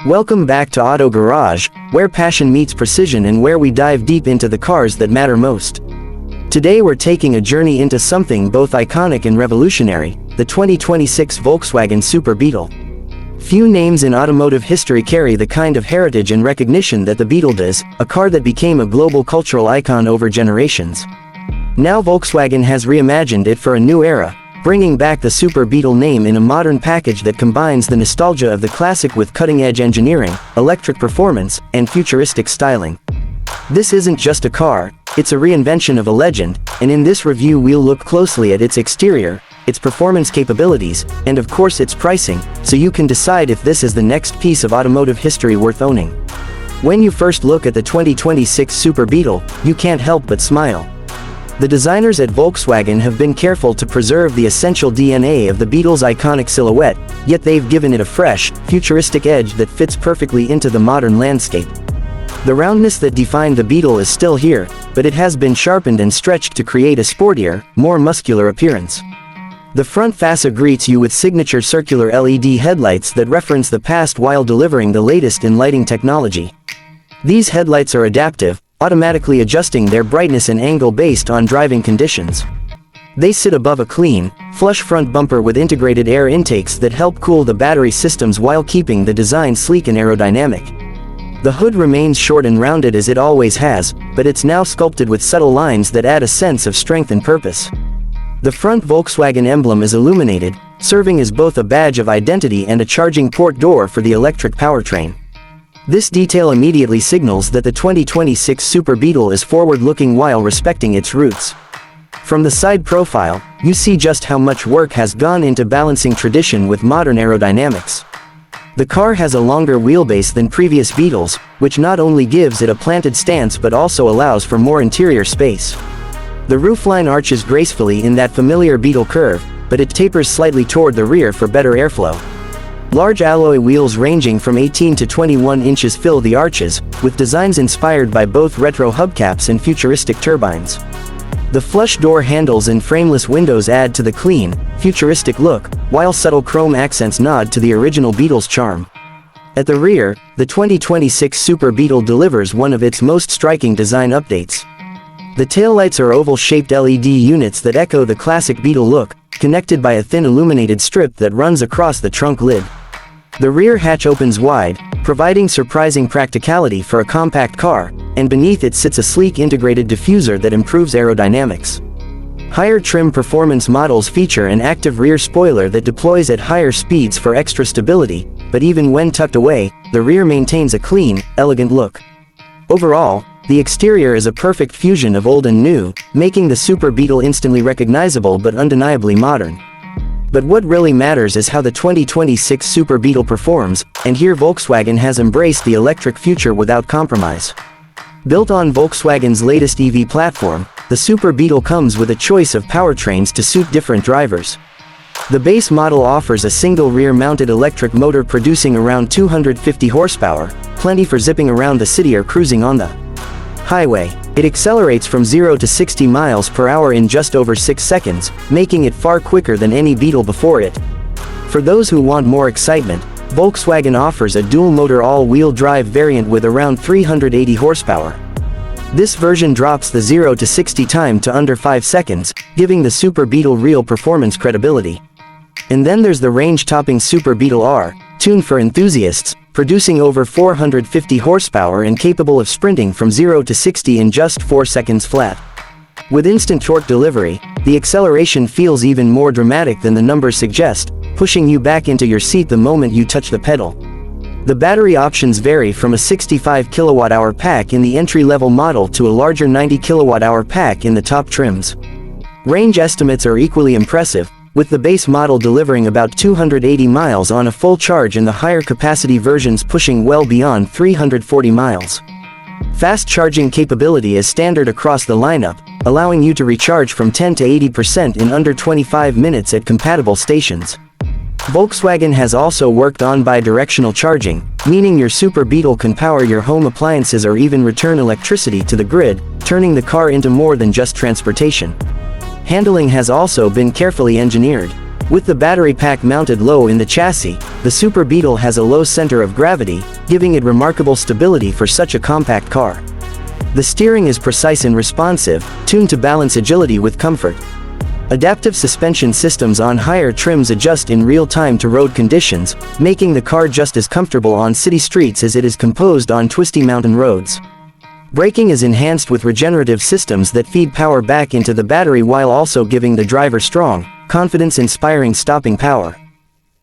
Welcome back to Auto Garage, where passion meets precision and where we dive deep into the cars that matter most. Today we're taking a journey into something both iconic and revolutionary, the 2026 Volkswagen Super Beetle. Few names in automotive history carry the kind of heritage and recognition that the Beetle does, a car that became a global cultural icon over generations. Now Volkswagen has reimagined it for a new era, bringing back the Super Beetle name in a modern package that combines the nostalgia of the classic with cutting-edge engineering, electric performance, and futuristic styling. This isn't just a car, it's a reinvention of a legend, and in this review we'll look closely at its exterior, its performance capabilities, and of course its pricing, so you can decide if this is the next piece of automotive history worth owning. When you first look at the 2026 Super Beetle, you can't help but smile. The designers at Volkswagen have been careful to preserve the essential DNA of the Beetle's iconic silhouette, yet they've given it a fresh, futuristic edge that fits perfectly into the modern landscape. The roundness that defined the Beetle is still here, but it has been sharpened and stretched to create a sportier, more muscular appearance. The front fascia greets you with signature circular LED headlights that reference the past while delivering the latest in lighting technology. These headlights are adaptive, automatically adjusting their brightness and angle based on driving conditions. They sit above a clean, flush front bumper with integrated air intakes that help cool the battery systems while keeping the design sleek and aerodynamic. The hood remains short and rounded as it always has, but it's now sculpted with subtle lines that add a sense of strength and purpose. The front Volkswagen emblem is illuminated, serving as both a badge of identity and a charging port door for the electric powertrain. This detail immediately signals that the 2026 Super Beetle is forward-looking while respecting its roots. From the side profile, you see just how much work has gone into balancing tradition with modern aerodynamics. The car has a longer wheelbase than previous Beetles, which not only gives it a planted stance but also allows for more interior space. The roofline arches gracefully in that familiar Beetle curve, but it tapers slightly toward the rear for better airflow. Large alloy wheels ranging from 18 to 21 inches fill the arches, with designs inspired by both retro hubcaps and futuristic turbines. The flush door handles and frameless windows add to the clean, futuristic look, while subtle chrome accents nod to the original Beetle's charm. At the rear, the 2026 Super Beetle delivers one of its most striking design updates. The taillights are oval-shaped LED units that echo the classic Beetle look, connected by a thin illuminated strip that runs across the trunk lid. The rear hatch opens wide, providing surprising practicality for a compact car, and beneath it sits a sleek integrated diffuser that improves aerodynamics. Higher trim performance models feature an active rear spoiler that deploys at higher speeds for extra stability, but even when tucked away, the rear maintains a clean, elegant look. Overall, the exterior is a perfect fusion of old and new, making the Super Beetle instantly recognizable but undeniably modern. But what really matters is how the 2026 Super Beetle performs, and here Volkswagen has embraced the electric future without compromise. Built on Volkswagen's latest EV platform, the Super Beetle comes with a choice of powertrains to suit different drivers. The base model offers a single rear-mounted electric motor producing around 250 horsepower, plenty for zipping around the city or cruising on the highway. It accelerates from 0 to 60 miles per hour in just over 6 seconds, making it far quicker than any Beetle before it. For those who want more excitement, Volkswagen offers a dual-motor all-wheel drive variant with around 380 horsepower. This version drops the 0 to 60 time to under 5 seconds, giving the Super Beetle real performance credibility. And then there's the range-topping Super Beetle R, tuned for enthusiasts, producing over 450 horsepower and capable of sprinting from 0 to 60 in just 4 seconds flat. With instant torque delivery, the acceleration feels even more dramatic than the numbers suggest, pushing you back into your seat the moment you touch the pedal. The battery options vary from a 65 kWh pack in the entry-level model to a larger 90 kWh pack in the top trims. Range estimates are equally impressive, with the base model delivering about 280 miles on a full charge and the higher capacity versions pushing well beyond 340 miles. Fast charging capability is standard across the lineup, allowing you to recharge from 10 to 80% in under 25 minutes at compatible stations. Volkswagen has also worked on bi-directional charging, meaning your Super Beetle can power your home appliances or even return electricity to the grid, turning the car into more than just transportation. Handling has also been carefully engineered. With the battery pack mounted low in the chassis, The Super Beetle has a low center of gravity, giving it remarkable stability for such a compact car. The steering is precise and responsive, tuned to balance agility with comfort. Adaptive suspension systems on higher trims adjust in real time to road conditions, making the car just as comfortable on city streets as it is composed on twisty mountain roads. Braking is enhanced with regenerative systems that feed power back into the battery while also giving the driver strong, confidence-inspiring stopping power.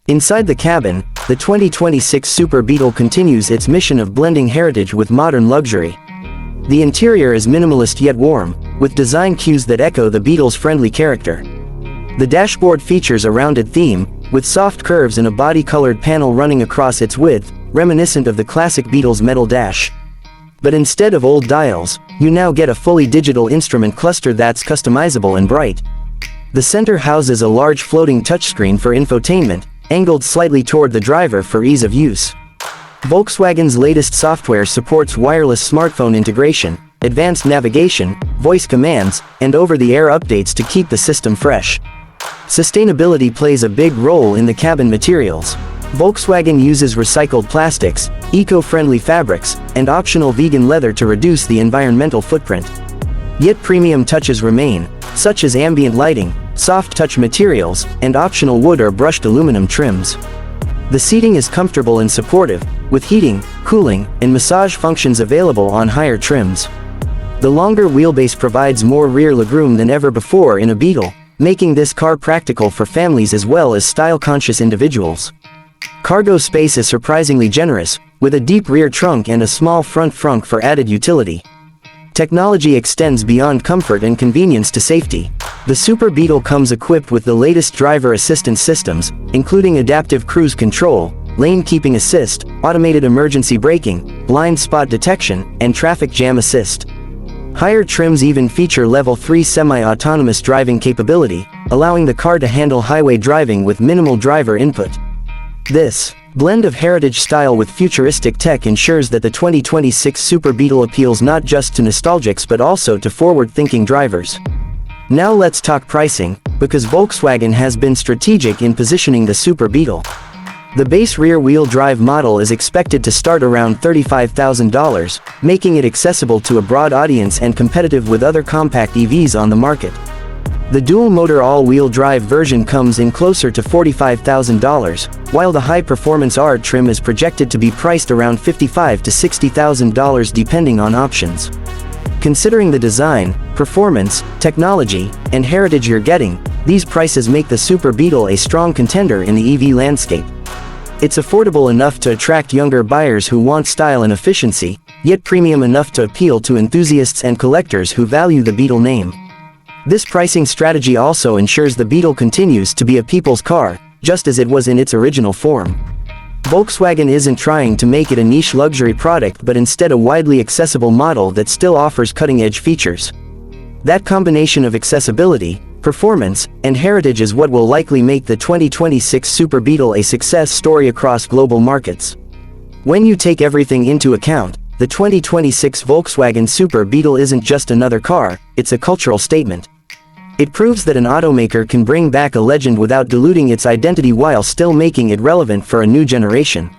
Inside the cabin, the 2026 Super Beetle continues its mission of blending heritage with modern luxury. The interior is minimalist yet warm, with design cues that echo the Beetle's friendly character. The dashboard features a rounded theme, with soft curves and a body-colored panel running across its width, reminiscent of the classic Beetle's metal dash. But instead of old dials, you now get a fully digital instrument cluster that's customizable and bright. The center houses a large floating touchscreen for infotainment, angled slightly toward the driver for ease of use. Volkswagen's latest software supports wireless smartphone integration, advanced navigation, voice commands, and over-the-air updates to keep the system fresh. Sustainability plays a big role in the cabin materials. Volkswagen uses recycled plastics, eco-friendly fabrics, and optional vegan leather to reduce the environmental footprint. Yet premium touches remain, such as ambient lighting, soft touch materials, and optional wood or brushed aluminum trims. The seating is comfortable and supportive, with heating, cooling, and massage functions available on higher trims. The longer wheelbase provides more rear legroom than ever before in a Beetle, making this car practical for families as well as style-conscious individuals. Cargo space is surprisingly generous, with a deep rear trunk and a small front trunk for added utility. Technology extends beyond comfort and convenience to safety. The Super Beetle comes equipped with the latest driver assistance systems, including adaptive cruise control, lane keeping assist, automated emergency braking, blind spot detection, and traffic jam assist. Higher trims even feature Level 3 semi-autonomous driving capability, allowing the car to handle highway driving with minimal driver input. This blend of heritage style with futuristic tech ensures that the 2026 Super Beetle appeals not just to nostalgics but also to forward-thinking drivers. Now let's talk pricing, because Volkswagen has been strategic in positioning the Super Beetle. The base rear-wheel drive model is expected to start around $35,000, making it accessible to a broad audience and competitive with other compact EVs on the market. The dual-motor all-wheel drive version comes in closer to $45,000, while the high-performance R trim is projected to be priced around $55,000 to $60,000 depending on options. Considering the design, performance, technology, and heritage you're getting, these prices make the Super Beetle a strong contender in the EV landscape. It's affordable enough to attract younger buyers who want style and efficiency, yet premium enough to appeal to enthusiasts and collectors who value the Beetle name. This pricing strategy also ensures the Beetle continues to be a people's car, just as it was in its original form. Volkswagen isn't trying to make it a niche luxury product but instead a widely accessible model that still offers cutting-edge features. That combination of accessibility, performance, and heritage is what will likely make the 2026 Super Beetle a success story across global markets. When you take everything into account, the 2026 Volkswagen Super Beetle isn't just another car, it's a cultural statement. It proves that an automaker can bring back a legend without diluting its identity while still making it relevant for a new generation.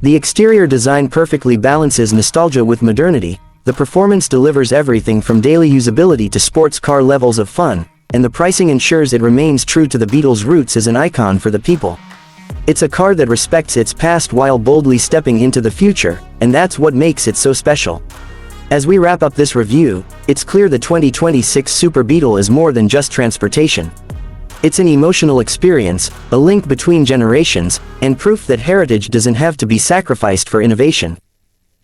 The exterior design perfectly balances nostalgia with modernity, the performance delivers everything from daily usability to sports car levels of fun, and the pricing ensures it remains true to the Beetle's roots as an icon for the people. It's a car that respects its past while boldly stepping into the future, and that's what makes it so special. As we wrap up this review, it's clear the 2026 Super Beetle is more than just transportation. It's an emotional experience, a link between generations, and proof that heritage doesn't have to be sacrificed for innovation.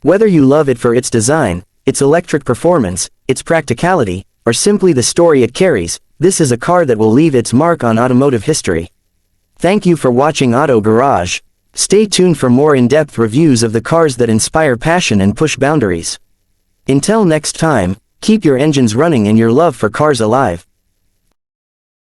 Whether you love it for its design, its electric performance, its practicality, or simply the story it carries, this is a car that will leave its mark on automotive history. Thank you for watching Auto Garage. Stay tuned for more in-depth reviews of the cars that inspire passion and push boundaries. Until next time, keep your engines running and your love for cars alive.